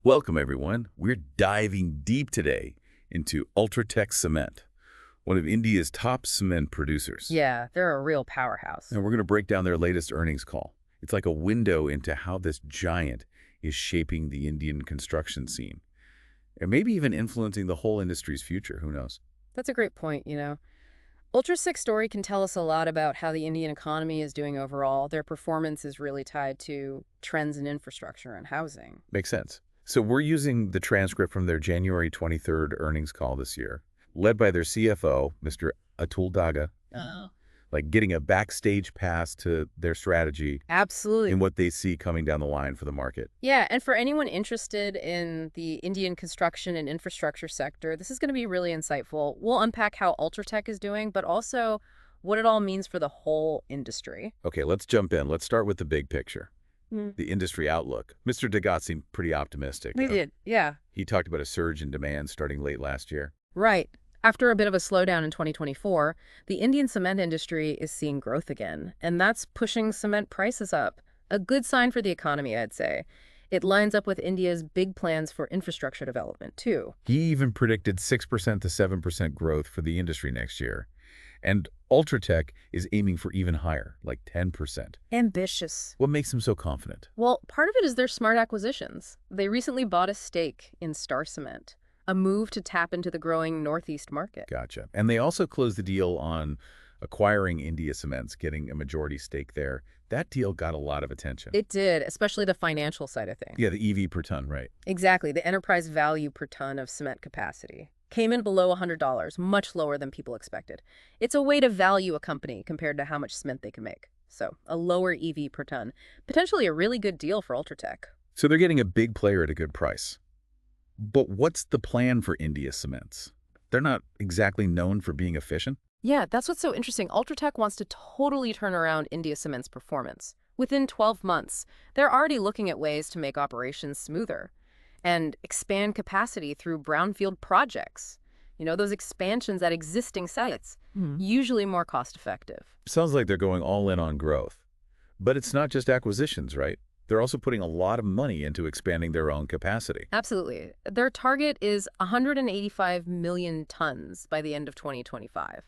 Welcome, everyone. We're diving deep today into UltraTech Cement, one of India's top cement producers. Yeah, they're a real powerhouse. And we're going to break down their latest earnings call. It's like a window into how this giant is shaping the Indian construction scene, and maybe even influencing the whole industry's future. Who knows? That's a great point. UltraTech's story can tell us a lot about how the Indian economy is doing overall. Their performance is really tied to trends in infrastructure and housing. Makes sense. So we're using the transcript from their January 23rd earnings call this year, led by their CFO, Mr. Atul Daga, like getting a backstage pass to their strategy Absolutely. and what they see coming down the line for the market. Yeah, and for anyone interested in the Indian construction and infrastructure sector, this is going to be really insightful. We'll unpack how UltraTech is doing, but also what it all means for the whole industry. Okay, let's jump in. Let's start with the big picture. The industry outlook. Mr. Dagat seemed pretty optimistic. We did, yeah. He talked about a surge in demand starting late last year. Right. After a bit of a slowdown in 2024, the Indian cement industry is seeing growth again, and that's pushing cement prices up. A good sign for the economy, I'd say. It lines up with India's big plans for infrastructure development, too. He even predicted 6% to 7% growth for the industry next year. And UltraTech is aiming for even higher, like 10%. Ambitious. What makes him so confident? Well, part of it is their smart acquisitions. They recently bought a stake in Star Cement, a move to tap into the growing Northeast market. Gotcha. And they also closed the deal on acquiring India Cements, getting a majority stake there. That deal got a lot of attention. It did, especially the financial side of things. Yeah, the EV per ton, right. Exactly. The enterprise value per ton of cement capacity came in below $100, much lower than people expected. It's a way to value a company compared to how much cement they can make. So a lower EV per ton, potentially a really good deal for UltraTech. So they're getting a big player at a good price. But what's the plan for India Cements? They're not exactly known for being efficient. Yeah, that's what's so interesting. UltraTech wants to totally turn around India Cement's performance. Within 12 months, they're already looking at ways to make operations smoother and expand capacity through brownfield projects. Those expansions at existing sites, usually more cost-effective. Sounds like they're going all in on growth. But it's not just acquisitions, right? They're also putting a lot of money into expanding their own capacity. Absolutely. Their target is 185 million tons by the end of 2025.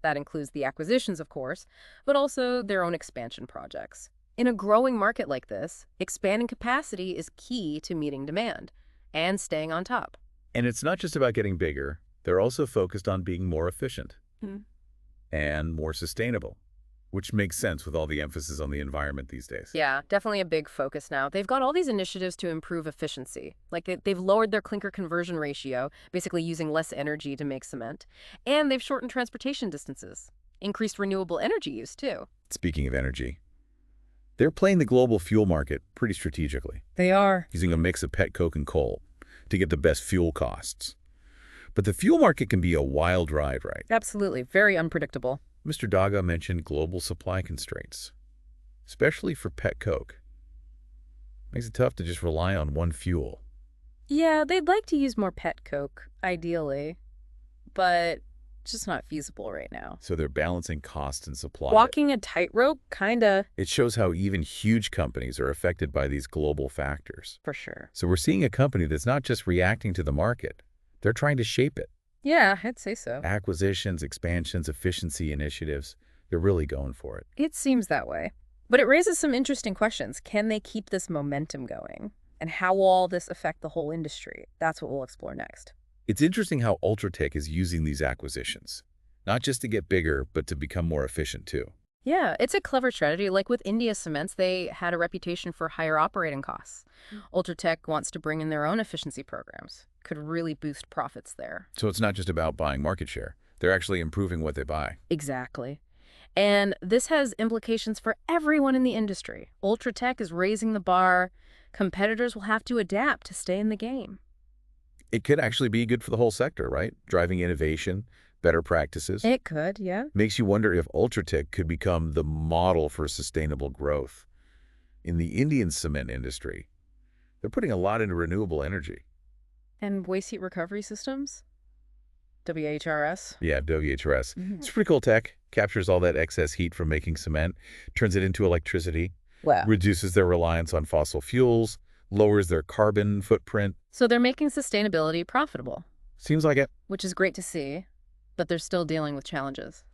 That includes the acquisitions, of course, but also their own expansion projects. In a growing market like this, expanding capacity is key to meeting demand and staying on top. And it's not just about getting bigger. They're also focused on being more efficient and more sustainable, which makes sense with all the emphasis on the environment these days. Yeah, definitely a big focus now. They've got all these initiatives to improve efficiency. Like they've lowered their clinker conversion ratio, basically using less energy to make cement. And they've shortened transportation distances, increased renewable energy use, too. Speaking of energy, they're playing the global fuel market pretty strategically. They are. Using a mix of pet coke and coal to get the best fuel costs. But the fuel market can be a wild ride, right? Absolutely. Very unpredictable. Mr. Daga mentioned global supply constraints, especially for pet coke. Makes it tough to just rely on one fuel. Yeah, they'd like to use more pet coke, ideally, but it's just not feasible right now. So they're balancing cost and supply. Walking a tightrope, kinda. It shows how even huge companies are affected by these global factors. For sure. So we're seeing a company that's not just reacting to the market. They're trying to shape it. Yeah, I'd say so. Acquisitions, expansions, efficiency initiatives, they're really going for it. It seems that way. But it raises some interesting questions. Can they keep this momentum going? And how will all this affect the whole industry? That's what we'll explore next. It's interesting how UltraTech is using these acquisitions, not just to get bigger, but to become more efficient too. Yeah, it's a clever strategy. Like with India Cements, they had a reputation for higher operating costs. UltraTech wants to bring in their own efficiency programs. Could really boost profits there. So it's not just about buying market share. They're actually improving what they buy. Exactly. And this has implications for everyone in the industry. UltraTech is raising the bar. Competitors will have to adapt to stay in the game. It could actually be good for the whole sector, right? Driving innovation, better practices. It could, yeah. Makes you wonder if UltraTech could become the model for sustainable growth. In the Indian cement industry, they're putting a lot into renewable energy. And waste heat recovery systems? WHRS? Yeah, WHRS. It's pretty cool tech. Captures all that excess heat from making cement, turns it into electricity, Wow. reduces their reliance on fossil fuels, lowers their carbon footprint. So they're making sustainability profitable, Seems like it. which is great to see, but they're still dealing with challenges,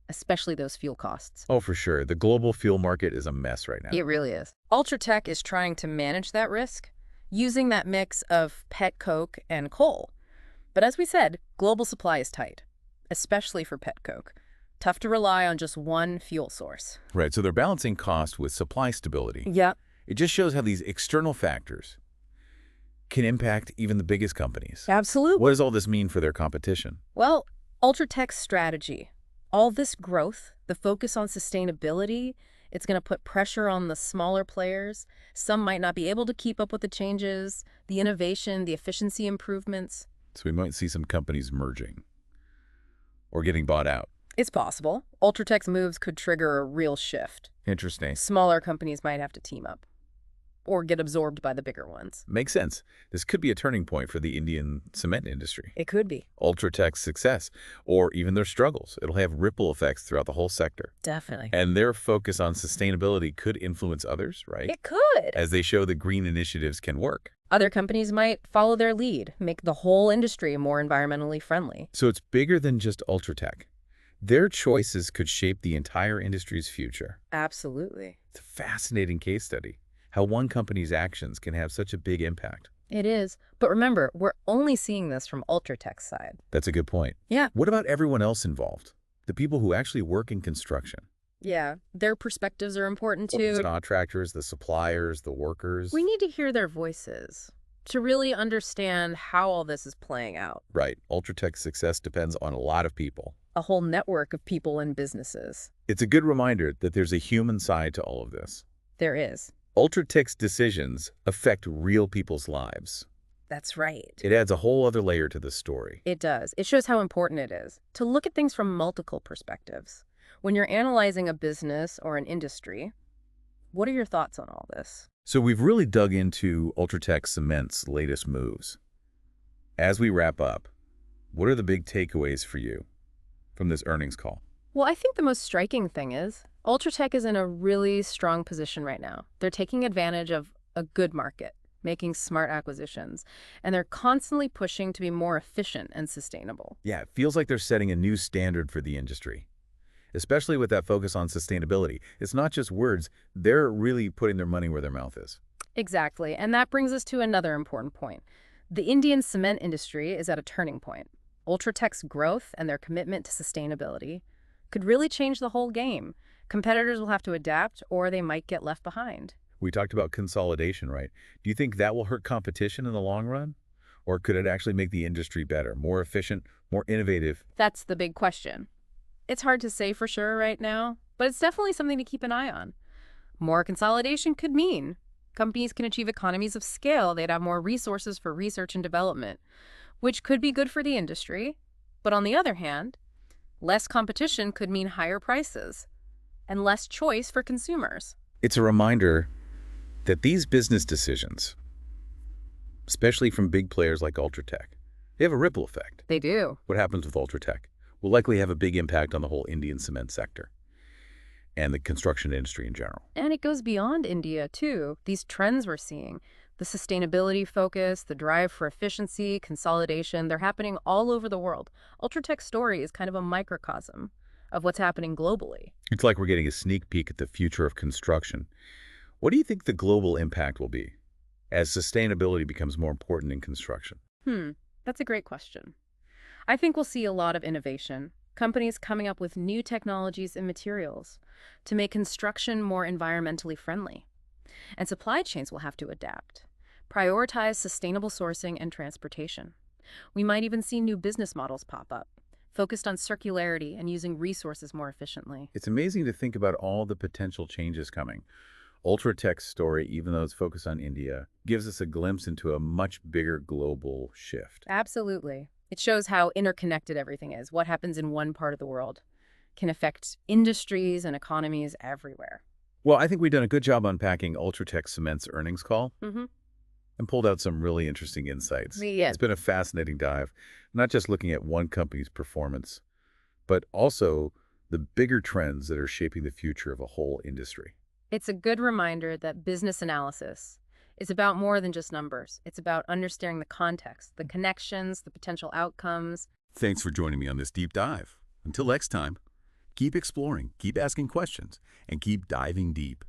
especially those fuel costs. Oh, for sure. The global fuel market is a mess right now. It really is. UltraTech is trying to manage that risk using that mix of pet coke and coal. But as we said, global supply is tight, especially for pet coke. Tough to rely on just one fuel source. Right, so they're balancing cost with supply stability. Yeah. It just shows how these external factors can impact even the biggest companies. Absolutely. What does all this mean for their competition? Well, UltraTech's strategy, all this growth, the focus on sustainability, it's going to put pressure on the smaller players. Some might not be able to keep up with the changes, the innovation, the efficiency improvements. So we might see some companies merging or getting bought out. It's possible. UltraTech's moves could trigger a real shift. Interesting. Smaller companies might have to team up or get absorbed by the bigger ones. Makes sense. This could be a turning point for the Indian cement industry. It could be. UltraTech's success, or even their struggles. It'll have ripple effects throughout the whole sector. Definitely. And their focus on sustainability could influence others, right? It could. As they show that green initiatives can work. Other companies might follow their lead, make the whole industry more environmentally friendly. So it's bigger than just UltraTech. Their choices could shape the entire industry's future. Absolutely. It's a fascinating case study, how one company's actions can have such a big impact. It is. But remember, we're only seeing this from UltraTech's side. That's a good point. Yeah. What about everyone else involved? The people who actually work in construction? Yeah, their perspectives are important The too. contractors, the suppliers, the workers. We need to hear their voices to really understand how all this is playing out. Right. UltraTech's success depends on a lot of people. A whole network of people and businesses. It's a good reminder that there's a human side to all of this. There is. UltraTech's decisions affect real people's lives. That's right. It adds a whole other layer to the story. It does. It shows how important it is to look at things from multiple perspectives. When you're analyzing a business or an industry, what are your thoughts on all this? So we've really dug into UltraTech Cement's latest moves. As we wrap up, what are the big takeaways for you from this earnings call? Well, I think the most striking thing is UltraTech is in a really strong position right now. They're taking advantage of a good market, making smart acquisitions, and they're constantly pushing to be more efficient and sustainable. Yeah, it feels like they're setting a new standard for the industry, especially with that focus on sustainability. It's not just words, they're really putting their money where their mouth is. Exactly, and that brings us to another important point. The Indian cement industry is at a turning point. UltraTech's growth and their commitment to sustainability could really change the whole game. Competitors will have to adapt, or they might get left behind. We talked about consolidation, right? Do you think that will hurt competition in the long run? Or could it actually make the industry better, more efficient, more innovative? That's the big question. It's hard to say for sure right now, but it's definitely something to keep an eye on. More consolidation could mean companies can achieve economies of scale. They'd have more resources for research and development, which could be good for the industry. But on the other hand, less competition could mean higher prices and less choice for consumers. It's a reminder that these business decisions, especially from big players like UltraTech, they have a ripple effect. They do. What happens with UltraTech will likely have a big impact on the whole Indian cement sector and the construction industry in general. And it goes beyond India, too. These trends we're seeing, the sustainability focus, the drive for efficiency, consolidation, they're happening all over the world. UltraTech's story is kind of a microcosm of what's happening globally. It's like we're getting a sneak peek at the future of construction. What do you think the global impact will be as sustainability becomes more important in construction? That's a great question. I think we'll see a lot of innovation, companies coming up with new technologies and materials to make construction more environmentally friendly. And supply chains will have to adapt, prioritize sustainable sourcing and transportation. We might even see new business models pop up, focused on circularity and using resources more efficiently. It's amazing to think about all the potential changes coming. UltraTech's story, even though it's focused on India, gives us a glimpse into a much bigger global shift. Absolutely. It shows how interconnected everything is. What happens in one part of the world can affect industries and economies everywhere. Well, I think we've done a good job unpacking UltraTech Cement's earnings call Mm-hmm. and pulled out some really interesting insights. Yeah. It's been a fascinating dive, not just looking at one company's performance, but also the bigger trends that are shaping the future of a whole industry. It's a good reminder that business analysis is about more than just numbers. It's about understanding the context, the connections, the potential outcomes. Thanks for joining me on this deep dive. Until next time, keep exploring, keep asking questions, and keep diving deep.